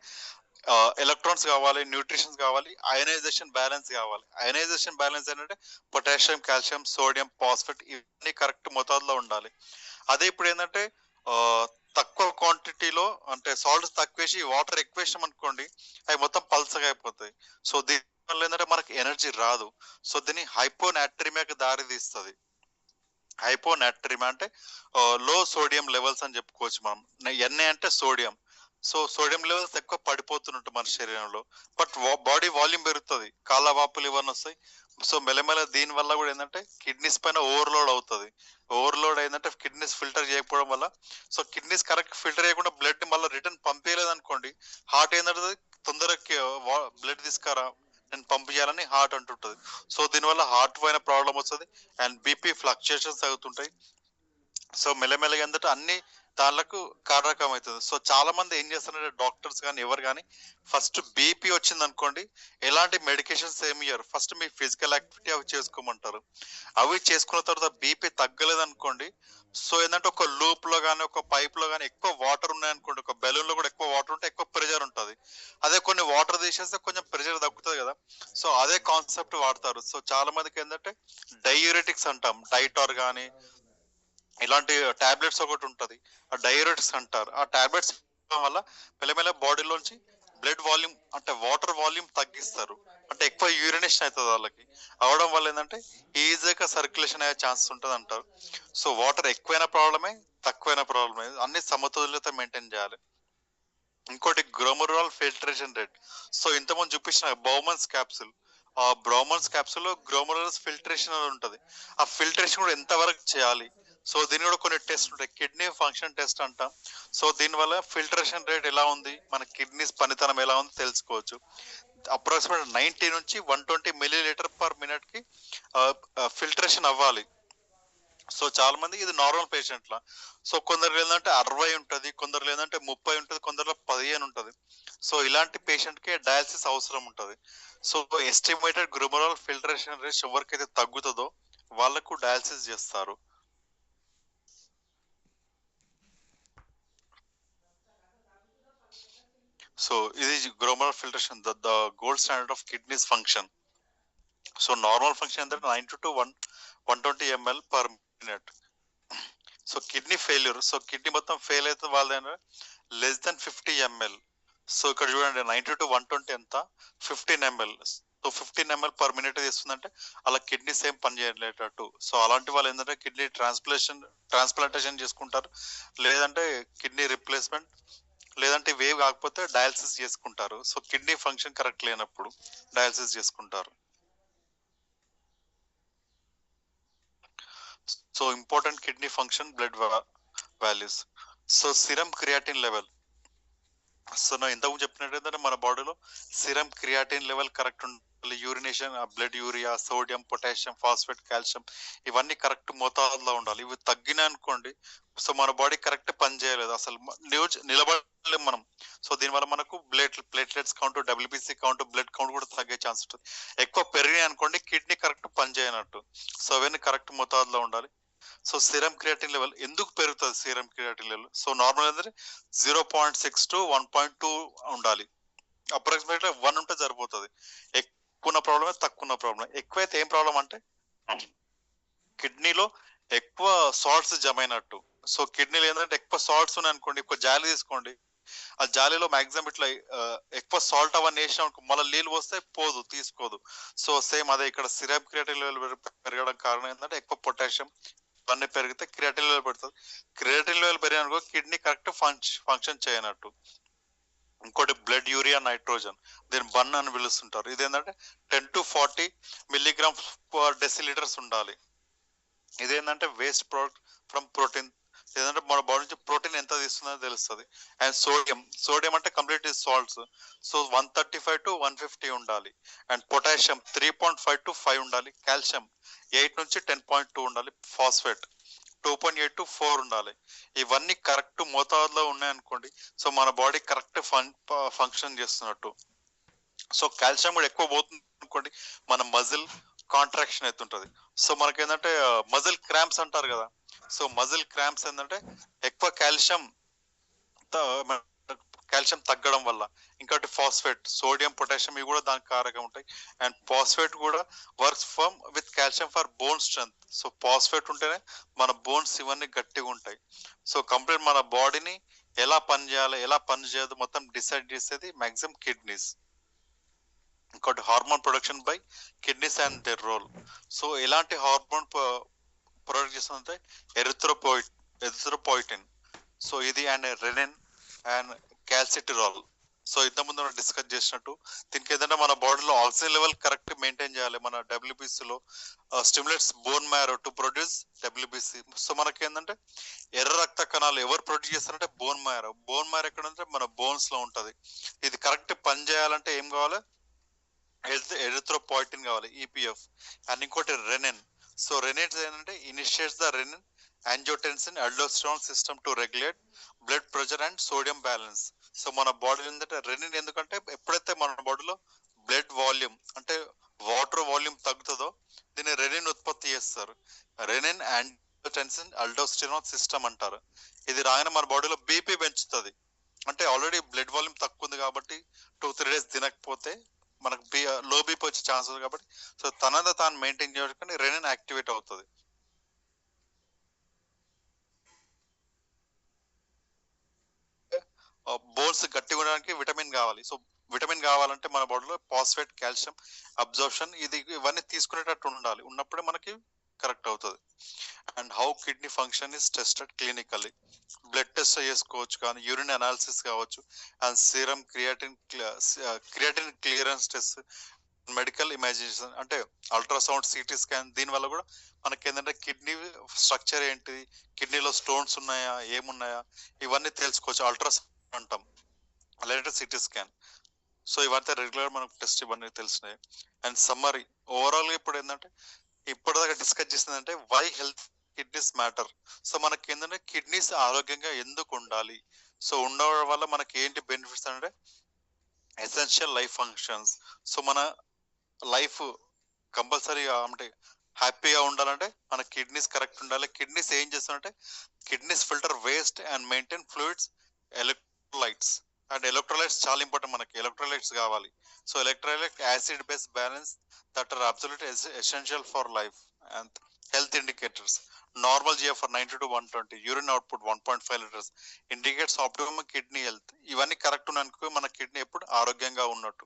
A: ఎలక్ట్రాన్స్ కావాలి, న్యూట్రిషన్స్ కావాలి, అయనైజేషన్ బ్యాలెన్స్ కావాలి. అయనైజేషన్ బ్యాలెన్స్ ఏంటంటే పొటాషియం, కాల్షియం, సోడియం, ఫాస్ఫేట్ ఇవన్నీ కరెక్ట్ మోతాదులో ఉండాలి. అదే ఇప్పుడు ఏంటంటే ఆ, తక్కువ క్వాంటిటీలో అంటే సాల్ట్స్ తక్కువేసి వాటర్ ఎక్కువేసాం అనుకోండి, అవి మొత్తం పల్సగా అయిపోతాయి. సో దీనివల్ల ఏంటంటే మనకి ఎనర్జీ రాదు. సో దీన్ని హైపోనాట్రిమియాకి దారి తీస్తుంది. హైపోనాట్రిమియా అంటే లో సోడియం లెవెల్స్ అని చెప్పుకోవచ్చు మనం. ఎన్ఏ అంటే సోడియం. సో సోడియం లెవెల్స్ ఎక్కువ పడిపోతున్నట్టు మన శరీరంలో. బట్ బాడీ వాల్యూమ్ పెరుగుతుంది, కాళ్ళవాపులు ఇవన్నీ వస్తాయి. సో మెల్లమెల్ల దీని వల్ల కూడా ఏంటంటే కిడ్నీస్ పైన ఓవర్లోడ్ అవుతుంది. ఓవర్లోడ్ అయిందంటే కిడ్నీస్ ఫిల్టర్ చేయకపోవడం వల్ల, సో కిడ్నీస్ కరెక్ట్ ఫిల్టర్ చేయకుండా బ్లడ్ మళ్ళీ రిటర్న్ పంపించలేదు అనుకోండి, హార్ట్ ఏంటంటే తొందరగా బ్లడ్ తీసుకురా నేను పంప్ చేయాలని హార్ట్ అంటుంటది. సో దీనివల్ల హార్ట్ పైన ప్రాబ్లం వస్తుంది అండ్ బీపీ ఫ్లక్చుయేషన్స్ అవుతుంటాయి. సో మెల్లమెల్లగా ఏంటంటే అన్ని దానిలకు కారకం అవుతుంది. సో చాలా మంది ఏం చేస్తారంటే డాక్టర్స్ కానీ ఎవరు కానీ ఫస్ట్ బీపీ వచ్చింది అనుకోండి, ఎలాంటి మెడికేషన్స్ ఏమి ఇయ్యరు. ఫస్ట్ మీ ఫిజికల్ యాక్టివిటీ అవి చేసుకోమంటారు. అవి చేసుకున్న తర్వాత బీపీ తగ్గలేదు అనుకోండి, సో ఏంటంటే ఒక లూప్ లో కానీ ఒక పైప్ లో కానీ ఎక్కువ వాటర్ ఉన్నాయనుకోండి, ఒక బెలూన్ లో కూడా ఎక్కువ వాటర్ ఉంటే ఎక్కువ ప్రెషర్ ఉంటుంది. అదే కొన్ని వాటర్ తీసేస్తే కొంచెం ప్రెషర్ తగ్గుతుంది కదా. సో అదే కాన్సెప్ట్ వాడతారు. సో చాలా మందికి ఏంటంటే డయూరెటిక్స్ అంటాం, డైటార్ కానీ ఇలాంటి టాబ్లెట్స్ ఒకటి ఉంటది, ఆ డయూరెటిక్స్ అంటారు. ఆ టాబ్లెట్స్ వల్ల మెల్లమెల్ల బాడీలోంచి బ్లడ్ వాల్యూమ్ అంటే వాటర్ వాల్యూమ్ తగ్గిస్తారు. అంటే ఎక్కువ యూరినేషన్ అవుతుంది వాళ్ళకి. అవడం వల్ల ఏంటంటే ఈజీగా సర్క్యులేషన్ అయ్యే ఛాన్సెస్ ఉంటుంది అంటారు. సో వాటర్ ఎక్కువైన ప్రాబ్లమే, తక్కువైన ప్రాబ్లమే, అన్ని సమతుల్యత మెయింటైన్ చేయాలి. ఇంకోటి గ్రోమరుల్ ఫిల్టరేషన్ రేట్. సో ఇంతకుముందు చూపించిన బౌమన్స్ క్యాప్సూల్, ఆ బ్రౌమన్స్ క్యాప్సూల్ లో గ్రోమరులస్ ఫిల్టరేషన్ అని ఉంటది. ఆ ఫిల్టరేషన్ కూడా ఎంత వరకు చేయాలి. సో దీని కూడా కొన్ని టెస్ట్ ఉంటాయి, కిడ్నీ ఫంక్షన్ టెస్ట్ అంటాం. సో దీని వల్ల ఫిల్టరేషన్ రేట్ ఎలా ఉంది, మన కిడ్నీస్ పనితనం ఎలా ఉంది తెలుసుకోవచ్చు. అప్రాక్సిమేట్ 90 నుంచి 120 మిల్లీ లీటర్ పర్ మినిట్ కి ఫిల్టరేషన్ అవ్వాలి. సో చాలా మంది ఇది నార్మల్ పేషెంట్ల. సో కొందరు ఏంటంటే 60 ఉంటది, కొందరు ఏంటంటే 30 ఉంటది, కొందరు 15 ఉంటది. సో ఇలాంటి పేషెంట్ కి డయాలసిస్ అవసరం ఉంటది. So estimated glomerular filtration rate ఎవరికైతే తగ్గుతుందో వాళ్ళకు డయాలసిస్ చేస్తారు. సో ఇది glomerular filtration the gold standard of kidneys function. So normal function ఏంటంటే 90 to 120 ml per minute. So kidney failure, so kidney మొత్తం ఫెయిల్ అయితే వాళ్ళ లెస్ దెన్ 50 ml. సో ఇక్కడ చూడండి 90 to 120 ఎంత, 15 ml. So 15 ml per minute తీస్తుందంటే అలా kidneys ఏం పని చేయలేటట్టు. సో అలాంటి వాళ్ళు ఏంటంటే కిడ్నీ ట్రాన్స్ప్లాంటేషన్ చేసుకుంటారు, లేదంటే కిడ్నీ రిప్లేస్మెంట్, లేదంటే వేవ్ కాకపోతే డయాలసిస్ చేసుకుంటారు. సో కిడ్నీ ఫంక్షన్ కరెక్ట్ లేనప్పుడు డయాలసిస్ చేసుకుంటారు. So important kidney function blood values. So serum creatinine level. So నా ఇంతకు చెప్పినట్టు ఏంటంటే మన బాడీలో సిరం క్రియాటిన్ లెవెల్ కరెక్ట్ ఉండాలి. Urination, blood urea, sodium, potassium, phosphate, calcium ఇవన్నీ కరెక్ట్ మోతాదులో ఉండాలి. ఇవి తగ్గినాయి అనుకోండి, సో మన బాడీ కరెక్ట్ పని చేయలేదు, అసలు నిలబడలేం మనం. సో దీనివల్ల మనకు platelets count, WBC count, blood count కూడా తగ్గే ఛాన్స్ ఉంటుంది. ఎక్కువ పెరిగినాయి అనుకోండి కిడ్నీ కరెక్ట్ పని చేయనట్టు. సో అవన్నీ కరెక్ట్ మోతాదులో ఉండాలి. సో సీరం క్రియాటిన్ లెవెల్ ఎందుకు పెరుగుతుంది? Serum creatinine level so normal అంటే 0.6 to 1.2 ఉండాలి. అప్రాక్సిమేట్లీ 1 ఉంటే సరిపోతుంది. ఎక్కువ ఉన్న ప్రాబ్లమే, తక్కువ ఉన్న ప్రాబ్లం. ఎక్కువైతే ఏం ప్రాబ్లం అంటే కిడ్నీలో ఎక్కువ సాల్ట్స్ జమ అయినట్టు. సో కిడ్నీలో ఏంటంటే ఎక్కువ సాల్ట్స్ ఉన్నాయి అనుకోండి, ఎక్కువ జాలి తీసుకోండి, ఆ జాలీలో మాక్సిమం ఇట్లా ఎక్కువ సాల్ట్ అవన్నీ వేసినాం మళ్ళీ నీళ్ళు వస్తే పోదు, తీసుకోదు. సో సేమ్ అదే ఇక్కడ సిరం క్రియాటిన్ లెవెల్ పెరగడం కారణం ఏంటంటే ఎక్కువ పొటాషియం ఇవన్నీ పెరిగితే క్రియాటిన్ లెవెల్ పెడుతుంది. క్రియాటిన్ లెవెల్ పెరిగిననుకో కిడ్నీ కరెక్ట్ ఫంక్షన్ చేయనట్టు. ఇంకోటి బ్లడ్ యూరియా నైట్రోజన్, దీన్ని బన్ అని పిలుస్తుంటారు. ఇదేంటంటే 10 to 40 మిల్లీగ్రామ్ పర్ డెసిలీటర్స్ ఉండాలి. ఇదేంటంటే వేస్ట్ ప్రోడక్ట్ ఫ్రమ్ ప్రోటీన్, ఏదంటే మన బాడీ నుంచి ప్రోటీన్ ఎంత తీస్తుందో తెలుస్తుంది. అండ్ సోడియం అంటే కంప్లీట్ సాల్ట్స్, సో 135 to 150 ఉండాలి. అండ్ పొటాషియం 3.5 to 5 ఉండాలి. కాల్షియం 8 నుంచి 10.2 ఉండాలి. ఫాస్ఫేట్ 2.8 to 4 ఉండాలి. ఇవన్నీ కరెక్ట్ మోతాదులో ఉన్నాయనుకోండి, సో మన బాడీ కరెక్ట్ ఫంక్షన్ చేస్తున్నట్టు. సో కాల్షియం కూడా ఎక్కువ పోతుంది అనుకోండి, మన మజిల్ కాంట్రాక్షన్ అవుతుంటది. సో మనకేంటంటే మజిల్ క్రాంప్స్ అంటారు కదా. సో మజిల్ క్రాంప్స్ ఏంటంటే ఎక్కువ కాల్షియం కాల్షియం తగ్గడం వల్ల. ఇంకోటి ఫాస్ఫేట్, సోడియం, పొటాషియం ఇవి కూడా దానికి కారకం ఉంటాయి. అండ్ ఫాస్ఫేట్ కూడా works from with calcium for bone strength. So phosphate ఉంటేనే మన బోన్స్ ఇవన్నీ గట్టిగా ఉంటాయి. సో కంప్లీట్ మన బాడీని ఎలా పని చేయాలి, ఎలా పని చేయదు మొత్తం డిసైడ్ చేసేది మాక్సిమం కిడ్నీస్. ఇంకోటి hormone production by kidneys and their role. So ఎలాంటి హార్మోన్ ప్రొడక్ట్ చేస్తుందంటే ఎరిథ్రోపోయిటిన్. సో ఇది and renin and calcitriol. So ఇంత ముందు మనం డిస్కస్ చేసినట్టు దీనికి ఏంటంటే మన బాడీలో ఆక్సిజన్ లెవెల్ కరెక్ట్ మెయింటైన్ చేయాలి. మన డబ్ల్యూబీసీలో stimulates bone marrow to produce WBC. So మనకి ఏంటంటే ఎర్ర రక్త కణాలు ఎవరు ప్రొడ్యూస్ చేస్తారంటే బోన్ మ్యారో. బోన్ మ్యారో ఎక్కడ అంటే మన బోన్స్ లో ఉంటది. ఇది కరెక్ట్ పని చేయాలంటే ఏం కావాలి, ఎరిథ్రోపాయిటిన్ కావాలి, ఈపీఎఫ్. అండ్ ఇంకోటి రెనిన్. సో రెనిన్ ఏంటంటే initiates the renin angiotensin aldosterone system to regulate blood pressure and sodium balance. So మన బాడీలో ఏంటంటే రెనిన్ ఎందుకంటే ఎప్పుడైతే మన బాడీలో బ్లడ్ వాల్యూమ్ అంటే వాటర్ వాల్యూమ్ తగ్గుతుందో దీన్ని రెనిన్ ఉత్పత్తి చేస్తారు. రెనిన్ యాంజియోటెన్సిన్ అల్డోస్టెరాన్ సిస్టమ్ అంటారు. ఇది రాగానే మన బాడీలో బీపీ పెంచుతుంది. అంటే ఆల్రెడీ బ్లడ్ వాల్యూమ్ తక్కువ ఉంది కాబట్టి 2-3 days తినకపోతే మనకు లో బీపీ వచ్చే ఛాన్స్ ఉంది కాబట్టి సో తనంతా తాను మెయింటైన్ చేయడానికి రెనిన్ యాక్టివేట్ అవుతుంది. బోన్స్ గట్టిగా ఉండడానికి విటమిన్ కావాలి. సో విటమిన్ కావాలంటే మన బాడీలో ఫాస్ఫేట్, కాల్షియం అబ్జార్ప్షన్ ఇవన్నీ తీసుకునేటట్టు ఉండాలి. ఉన్నప్పుడే మనకి కరెక్ట్ అవుతుంది. And how kidney function is tested clinically. Blood test చేసుకోవచ్చు, కానీ యూరిన్ అనాలిసిస్ కావచ్చు, and serum creatinine clearance test, medical imagination అంటే అల్ట్రాసౌండ్, సిటీ స్కాన్. దీని వల్ల కూడా మనకి ఏంటంటే కిడ్నీ స్ట్రక్చర్ ఏంటి, కిడ్నీలో స్టోన్స్ ఉన్నాయా, ఏమున్నాయా ఇవన్నీ తెలుసుకోవచ్చు. అల్ట్రాసౌండ్ అంటాం, లేదంటే సిటీ స్కాన్. సో ఇవన్నీ రెగ్యులర్ మనకు టెస్ట్ ఇవన్నీ తెలిసినాయి. అండ్ సమ్మరీ ఓవరాల్ గా ఇప్పుడు ఏంటంటే ఇప్పటిదాకా డిస్కస్ చేసిందంటే why health kidneys matter. So మనకి ఏంటంటే కిడ్నీస్ ఆరోగ్యంగా ఎందుకు ఉండాలి, సో ఉండడం వల్ల మనకి ఏంటి బెనిఫిట్స్ అంటే ఎసెన్షియల్ లైఫ్ ఫంక్షన్స్. సో మన లైఫ్ కంపల్సరీగా అంటే హ్యాపీగా ఉండాలంటే మన కిడ్నీస్ కరెక్ట్ ఉండాలి. కిడ్నీస్ ఏం చేస్తారంటే kidneys filter waste and maintain fluids, electrolytes. And electrolytes చాలా ఇంపార్టెంట్, మనకి ఎలక్ట్రోలైట్స్ కావాలి. So electrolyte acid base balance that are absolute essential for life. And health indicators normal GFR 90 to 120, urine output 1.5 liters indicates optimum kidney health. ఇవన్నీ correct ఉన్నాయనుకో మన kidney ఎప్పుడు ఆరోగ్యంగా ఉన్నట్టు.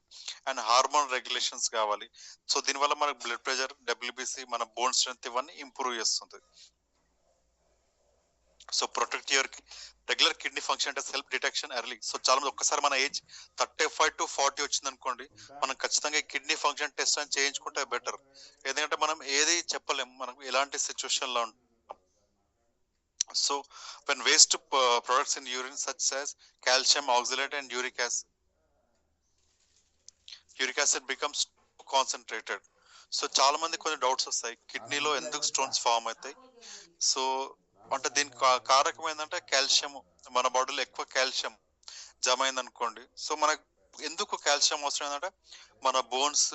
A: And hormone regulations కావాలి. So దీనివల్ల మనకు బ్లడ్ ప్రెషర్, డబ్ల్యూబీసీ, మన బోన్ స్ట్రెంత్ ఇవన్నీ ఇంప్రూవ్ చేస్తుంది. So protect your regular kidney function అంటే సెల్ఫ్ డిటెక్షన్ ఎర్లీ. సో చాలా మంది ఒక్కసారి మన ఏజ్ 35 to 40 వచ్చింది అనుకోండి, మనం ఖచ్చితంగా కిడ్నీ ఫంక్షన్ టెస్ట్ అని చేయించుకుంటే బెటర్. ఎందుకంటే మనం ఏది చెప్పలేం మనం ఎలాంటి సిచ్యువేషన్ లో ఉంటాం. So when waste products in urine such as calcium oxalate and uric acid becomes concentrated. So చాలా మంది కొన్ని డౌట్స్ వస్తాయి, కిడ్నీలో ఎందుకు స్టోన్స్ ఫామ్ అవుతాయి. సో అంటే దీనికి కారకం ఏంటంటే కాల్షియం. మన బాడీలో ఎక్కువ కాల్షియం జమ అయింది అనుకోండి, సో మనకు ఎందుకు కాల్షియం అవసరం ఏంటంటే మన బోన్స్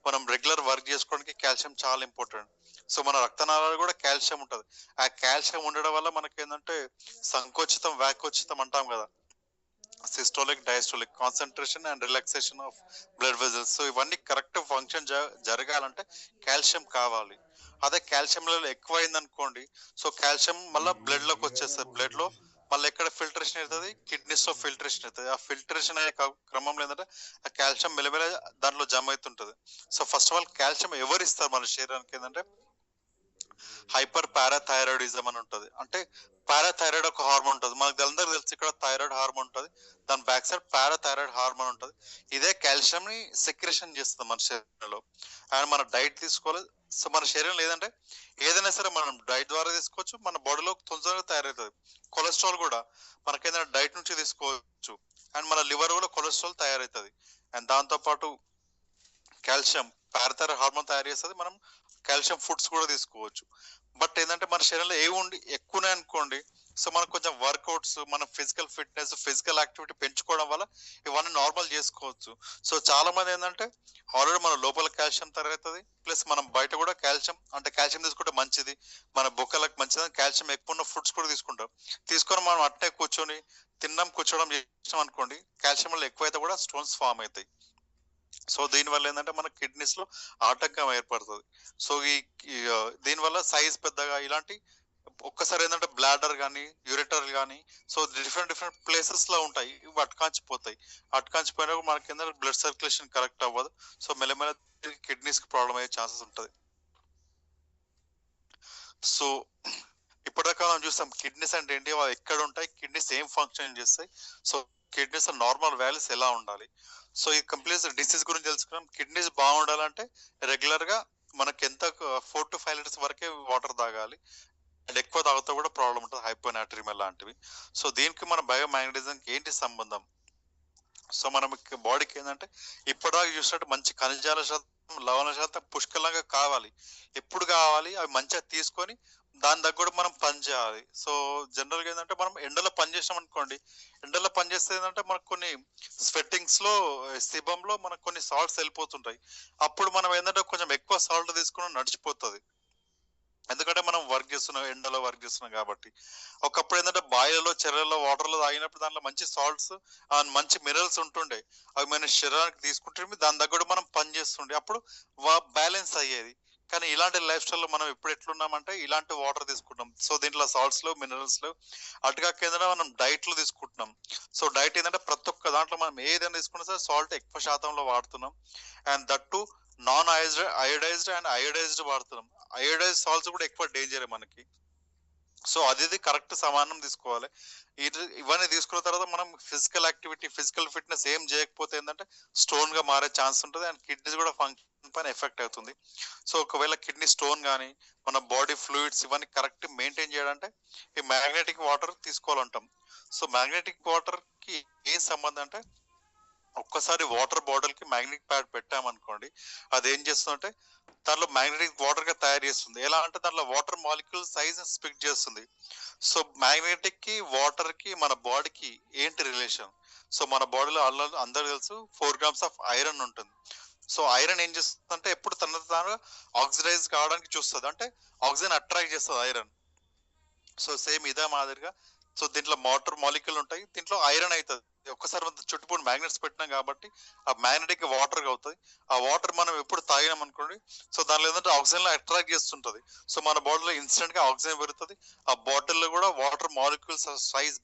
A: మనం రెగ్యులర్ వర్క్ చేసుకోవడానికి కాల్షియం చాలా ఇంపార్టెంట్. సో మన రక్తనాళాలు కూడా కాల్షియం ఉంటుంది. ఆ కాల్షియం ఉండడం వల్ల మనకి ఏంటంటే సంకోచితం, వ్యాకోచితం అంటాం కదా, systolic, diastolic, concentration and relaxation of blood vessels. So ఇవన్నీ కరెక్ట్ ఫంక్షన్ జరగాలంటే కాల్షియం కావాలి. అదే కాల్షియం లెవెల్ ఎక్కువ అయింది అనుకోండి, సో కాల్షియం మళ్ళీ బ్లడ్ లోకి వచ్చేస్తుంది. బ్లడ్ లో మళ్ళీ ఎక్కడ ఫిల్టరేషన్ అవుతుంది, కిడ్నీస్ లో ఫిల్టరేషన్ అవుతుంది. ఆ ఫిల్టరేషన్ అయ్యే క్రమంలో ఏంటంటే ఆ కాల్షియం మెల్లమెల్ల దాంట్లో జమ అవుతుంటది. So first of all calcium ఎవరు ఇస్తారు మన శరీరానికి ఏంటంటే హైపర్ పారాథైరాయిడిజం అని ఉంటుంది. అంటే పారాథైరాయిడ్ ఒక హార్మోన్ ఉంటుంది, మనకు అందరికి తెలుసు. ఇక్కడ థైరాయిడ్ హార్మోన్ ఉంటుంది, దాని బ్యాక్ సైడ్ పారాథైరాయిడ్ హార్మోన్ ఉంటుంది. ఇదే కాల్షియం ని సెక్రేషన్ చేస్తుంది మన శరీరంలో. అండ్ మన డైట్ తీసుకోవాలి. సో మన శరీరంలో ఏదంటే ఏదైనా సరే మనం డైట్ ద్వారా తీసుకోవచ్చు, మన బాడీలో తొందరగా తయారవుతుంది. కొలెస్ట్రాల్ కూడా మనకేదైనా డైట్ నుంచి తీసుకోవచ్చు. అండ్ మన లివర్ కూడా కొలెస్ట్రాల్ తయారవుతుంది. అండ్ దాంతో పాటు కాల్షియం పారాథైరాయిడ్ హార్మోన్ తయారు చేస్తుంది. మనం కాల్షియం ఫుడ్స్ కూడా తీసుకోవచ్చు. బట్ ఏంటంటే మన శరీరంలో ఏవి ఉండి ఎక్కువనే అనుకోండి, సో మనకు కొంచెం వర్కౌట్స్, మన ఫిజికల్ ఫిట్నెస్, ఫిజికల్ యాక్టివిటీ పెంచుకోవడం వల్ల ఇవన్నీ నార్మల్ చేసుకోవచ్చు. సో చాలా మంది ఏంటంటే ఆల్రెడీ మన లోపల కాల్షియం తరుగుతుంది, ప్లస్ మనం బయట కూడా కాల్షియం, అంటే కాల్షియం తీసుకుంటే మంచిది, మన బొక్కలకు మంచిది, కాల్షియం ఎక్కువ ఉన్న ఫుడ్స్ కూడా తీసుకుంటాం. తీసుకొని మనం అట్నే కూర్చొని తిన్నాం కూర్చోవడం చేసినాం అనుకోండి, కాల్షియం వల్ల ఎక్కువైతే కూడా స్టోన్స్ ఫామ్ అవుతాయి. సో దీనివల్ల ఏంటంటే మన కిడ్నీస్ లో ఆటంకం ఏర్పడుతుంది. సో దీనివల్ల సైజ్ పెద్దగా ఇలాంటి ఒక్కసారి ఏంటంటే బ్లాడర్ కానీ యూరిటర్ కానీ, సో డిఫరెంట్ డిఫరెంట్ ప్లేసెస్ లో ఉంటాయి, ఇవి అట్కాంచిపోతాయి. అట్కాంచిపోయినప్పుడు మనకి ఏంటంటే బ్లడ్ సర్క్యులేషన్ కరెక్ట్ అవ్వదు. సో మెల్లమెల్ల కిడ్నీస్ కి ప్రాబ్లం అయ్యే ఛాన్సెస్ ఉంటుంది. సో ఇప్పటిదాకా మనం చూస్తాం కిడ్నీస్ అంటే ఏంటి, అవి ఎక్కడ ఉంటాయి, కిడ్నీస్ ఏం ఫంక్షన్ చేస్తాయి, సో కిడ్నీస్ నార్మల్ వాల్యూస్ ఎలా ఉండాలి. సో ఈ కంప్లీట్ డిసీజ్ గురించి తెలుసుకున్నాం. కిడ్నీస్ బాగుండాలంటే రెగ్యులర్ గా మనకి ఎంత 4 to 5 లీటర్స్ వరకే వాటర్ తాగాలి. అండ్ ఎక్కువ తాగితే కూడా ప్రాబ్లం ఉంటుంది, హైపోనాట్రిమియా లాంటివి. సో దీనికి మన బయోమాగ్నటిజంకి ఏంటి సంబంధం? సో మనం బాడీకి ఏంటంటే ఇప్పటిదాకా చూసినట్టు మంచి ఖనిజాల శాతం, లవణ శాతం పుష్కలంగా కావాలి. ఎప్పుడు కావాలి? అవి మంచిగా తీసుకొని దాని దగ్గర కూడా మనం పని చేయాలి. సో జనరల్ గా ఏంటంటే మనం ఎండలో పని చేసినాం అనుకోండి, ఎండలో పని చేస్తే ఏంటంటే మనకు కొన్ని స్వెట్టింగ్స్ లో, సిబంలో మనకు కొన్ని సాల్ట్స్ వెళ్ళిపోతుంటాయి. అప్పుడు మనం ఏంటంటే కొంచెం ఎక్కువ సాల్ట్ తీసుకుని నడిచిపోతుంది, ఎందుకంటే మనం వర్క్ చేస్తున్నాం, ఎండలో వర్క్ చేస్తున్నాం కాబట్టి. ఒకప్పుడు ఏంటంటే బాయిలలో, చెర్రలో, వాటర్లో తాగినప్పుడు దాంట్లో మంచి సాల్ట్స్ అండ్ మంచి మినరల్స్ ఉంటుండే, అవి మన శరీరానికి తీసుకుంటే దాని దగ్గర మనం పని చేస్తుండే, అప్పుడు బ్యాలెన్స్ అయ్యేది. కానీ ఇలాంటి లైఫ్ స్టైల్లో మనం ఇప్పుడు ఎట్లున్నామంటే ఇలాంటి వాటర్ తీసుకుంటాం, సో దీంట్లో సాల్ట్స్ లో, మినరల్స్ లో, అటుగా ఏంటంటే మనం డైట్ లో తీసుకుంటున్నాం. సో డైట్ ఏంటంటే ప్రతి ఒక్క దాంట్లో మనం ఏదైనా తీసుకున్నా సరే సాల్ట్ ఎక్కువ శాతంలో వాడుతున్నాం. And that non iodized and iodized వాడుతున్నాం. అయోడైజ్ సాల్ట్స్ కూడా ఎక్కువ డేంజర్ మనకి. సో అది కరెక్ట్ సమానం తీసుకోవాలి. ఇవన్నీ తీసుకున్న తర్వాత మనం ఫిజికల్ యాక్టివిటీ, ఫిజికల్ ఫిట్నెస్ ఏం చేయకపోతే ఏంటంటే స్టోన్ గా మారే ఛాన్స్ ఉంటుంది, అండ్ కిడ్నీస్ కూడా ఫంక్షన్ పైన ఎఫెక్ట్ అవుతుంది. సో ఒకవేళ కిడ్నీ స్టోన్ కానీ మన బాడీ ఫ్లూయిడ్స్ ఇవన్నీ కరెక్ట్ మెయింటైన్ చేయాలంటే ఈ మ్యాగ్నెటిక్ వాటర్ తీసుకోవాలంటాం. సో మ్యాగ్నెటిక్ వాటర్ కి ఏం సంబంధం అంటే, ఒక్కసారి వాటర్ బాటిల్ కి మ్యాగ్నెటిక్ ప్యాడ్ పెట్టామనుకోండి, అది ఏం చేస్తుందంటే దాంట్లో మ్యాగ్నెటిక్ వాటర్ గా తయారు చేస్తుంది. ఎలా అంటే దాంట్లో వాటర్ మాలిక్యూల్ సైజ్ స్పెక్ట్ చేస్తుంది. సో మ్యాగ్నెటిక్ కి, వాటర్ కి, మన బాడీకి ఏంటి రిలేషన్? సో మన బాడీలో అందరూ తెలుసు 4 grams ఆఫ్ ఐరన్ ఉంటుంది. సో ఐరన్ ఏం చేస్తుంది అంటే ఎప్పుడు తన తాను ఆక్సిడైజ్ కావడానికి చూస్తుంది, అంటే ఆక్సిజన్ అట్రాక్ట్ చేస్తుంది ఐరన్. సో సేమ్ ఇదే మాదిరిగా, సో దీంట్లో వాటర్ మాలిక్యూల్ ఉంటాయి, దీంట్లో ఐరన్ అవుతుంది. ఒక్కసారి మనం చుట్టుపూడి మ్యాగ్నెట్స్ పెట్టినాం కాబట్టి ఆ మ్యాగ్నెటిక్ వాటర్ అవుతుంది. ఆ వాటర్ మనం ఎప్పుడు తాగినాం అనుకోండి, సో దానిలో ఏంటంటే ఆక్సిజన్ లో అట్రాక్ట్ చేస్తుంటది. సో మన బాడీలో ఇన్స్టెంట్ గా ఆక్సిజన్ పెరుగుతుంది. ఆ బాటిల్లో కూడా వాటర్ మాలిక్యూల్స్ సైజ్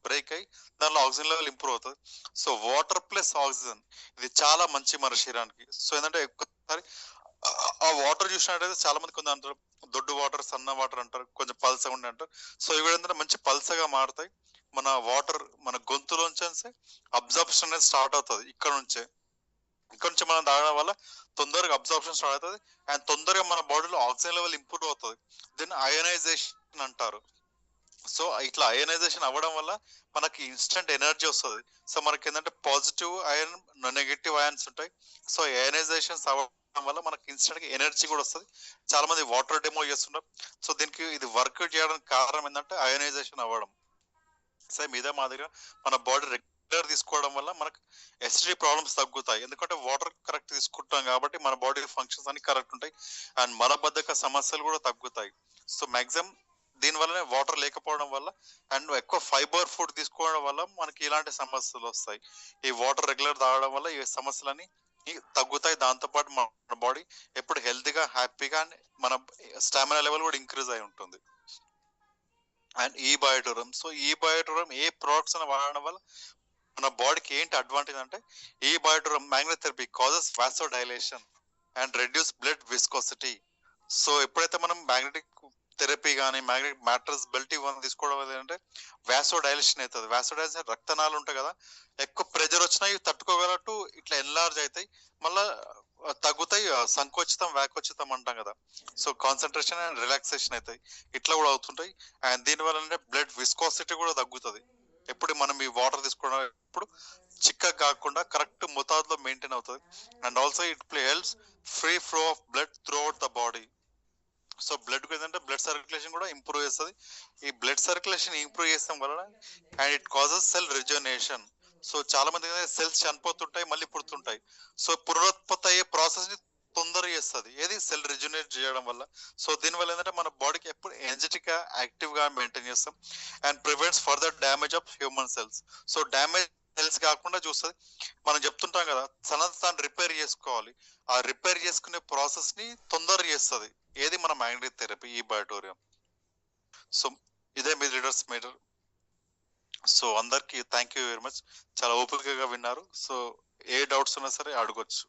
A: బ్రేక్ అయ్యి దానిలో ఆక్సిజన్ లెవెల్ ఇంప్రూవ్ అవుతుంది. సో వాటర్ ప్లస్ ఆక్సిజన్ ఇది చాలా మంచి మన శరీరానికి. సో ఏంటంటే ఒక్కసారి ఆ వాటర్ చూసినట్టయితే చాలా మంది కొంచెం అంటారు దొడ్డు వాటర్, సన్న వాటర్ అంటారు, కొంచెం పల్సగా ఉండి అంటారు. సో ఇవి ఏంటంటే మంచి పల్సగా మారుతాయి. మన వాటర్ మన గొంతులోంచే అబ్జర్ప్షన్ అనేది స్టార్ట్ అవుతుంది. ఇక్కడ నుంచి మనం తాగడం వల్ల తొందరగా అబ్జర్ప్షన్ స్టార్ట్ అవుతుంది, అండ్ తొందరగా మన బాడీలో ఆక్సిజన్ లెవెల్ ఇంప్రూవ్ అవుతుంది. దీన్ని అయోనైజేషన్ అంటారు. సో ఇట్లా అయోనైజేషన్ అవ్వడం వల్ల మనకి ఇన్స్టెంట్ ఎనర్జీ వస్తుంది. సో మనకి ఏంటంటే పాజిటివ్ అయన్, నెగటివ్ అయాన్స్ ఉంటాయి. సో అయోనైజేషన్స్ అవ్వడం వల్ల మనకి ఇన్స్టెంట్ గా ఎనర్జీ కూడా వస్తుంది. చాలా మంది వాటర్ డెమో చేస్తుంటారు. సో దీనికి ఇది వర్క్ చేయడానికి కారణం ఏంటంటే అయోనైజేషన్ అవ్వడం. సేమ్ ఇదే మాదిరిగా మన బాడీ రెగ్యులర్ తీసుకోవడం వల్ల మనకు ఎసిడిటీ ప్రాబ్లమ్స్ తగ్గుతాయి, ఎందుకంటే వాటర్ కరెక్ట్ తీసుకుంటాం కాబట్టి మన బాడీ ఫంక్షన్స్ అన్ని కరెక్ట్ ఉంటాయి, అండ్ మలబద్ధక సమస్యలు కూడా తగ్గుతాయి. సో మాక్సిమం దీనివల్లనే వాటర్ లేకపోవడం వల్ల అండ్ ఎక్కువ ఫైబర్ ఫుడ్ తీసుకోవడం వల్ల మనకి ఇలాంటి సమస్యలు వస్తాయి. ఈ వాటర్ రెగ్యులర్ తాగడం వల్ల ఈ సమస్యలని తగ్గుతాయి. దాంతోపాటు మన బాడీ ఎప్పుడు హెల్తీగా, హ్యాపీగా, మన స్టామినా లెవెల్ కూడా ఇంక్రీజ్ అయి ఉంటుంది. అండ్ ఈ బయోటోరం, సో ఈ బయోటోరం ఏ ప్రొడక్ట్స్ అని వాడడం వల్ల మన బాడీకి ఏంటి అడ్వాంటేజ్ అంటే, ఈ బయోటోరం magnet therapy causes vasodilation and reduce blood viscosity. So ఎప్పుడైతే మనం మ్యాగ్నెటిక్ థెరపీ కానీ మ్యాగ్నెటిక్ మ్యాట్రస్ బెల్ట్ ఇవన్నీ తీసుకోవడం ఏంటంటే వాసోడైలేషన్ అవుతుంది. వాసోడైలేషన్ రక్తనాలు ఉంటాయి కదా, ఎక్కువ ప్రెజర్ వచ్చినా ఇవి తట్టుకోగలట్టు ఇట్లా ఎన్లార్జ్ అవుతాయి, మళ్ళా తగ్గుతాయి, సంకోచితం వ్యాకోచితం అంటాం కదా. సో కాన్సన్ట్రేషన్ అండ్ రిలాక్సేషన్ అవుతాయి, ఇట్లా కూడా అవుతుంటాయి. అండ్ దీని వల్ల బ్లడ్ విస్కోసిటీ కూడా తగ్గుతుంది. ఎప్పుడు మనం ఈ వాటర్ తీసుకోవడం ఎప్పుడు చిక్కగా కాకుండా కరెక్ట్ మోతాదులో మెయింటైన్ అవుతుంది. And also it helps free flow of blood through out the body. So blood ఏంటంటే బ్లడ్ సర్క్యులేషన్ కూడా ఇంప్రూవ్ చేస్తుంది. ఈ బ్లడ్ సర్క్యులేషన్ ఇంప్రూవ్ చేస్తాం వలన and it causes cell regeneration. So చాలా మంది సెల్స్ చనిపోతుంటాయి, మళ్ళీ పుడుతుంటాయి. సో పునరుత్పత్తి అయ్యే ప్రాసెస్ ని తొందరగా చేస్తుంది ఏది సెల్ రిజనరేట్ చేయడం వల్ల. సో దీనివల్ల ఏంటంటే మన బాడీకి ఎప్పుడు ఎనర్జెటిక్ గా యాక్టివ్ గా మెయింటైన్ చేస్తాం and prevents further damage of human cells. So damage cells కాకుండా చూస్తుంది. మనం చెప్తుంటాం కదా తనది తాను రిపేర్ చేసుకోవాలి, ఆ రిపేర్ చేసుకునే ప్రాసెస్ ని తొందర చేస్తుంది ఏది మన మ్యాగ్నెటిక్ థెరపీ ఈ బయోటోరియం. సో ఇదే మీ లీడర్స్ మీటర్. సో అందరికి థ్యాంక్ యూ వెరీ మచ్, చాలా ఓపికగా విన్నారు. సో ఏ డౌట్స్ ఉన్నా సరే అడగొచ్చు.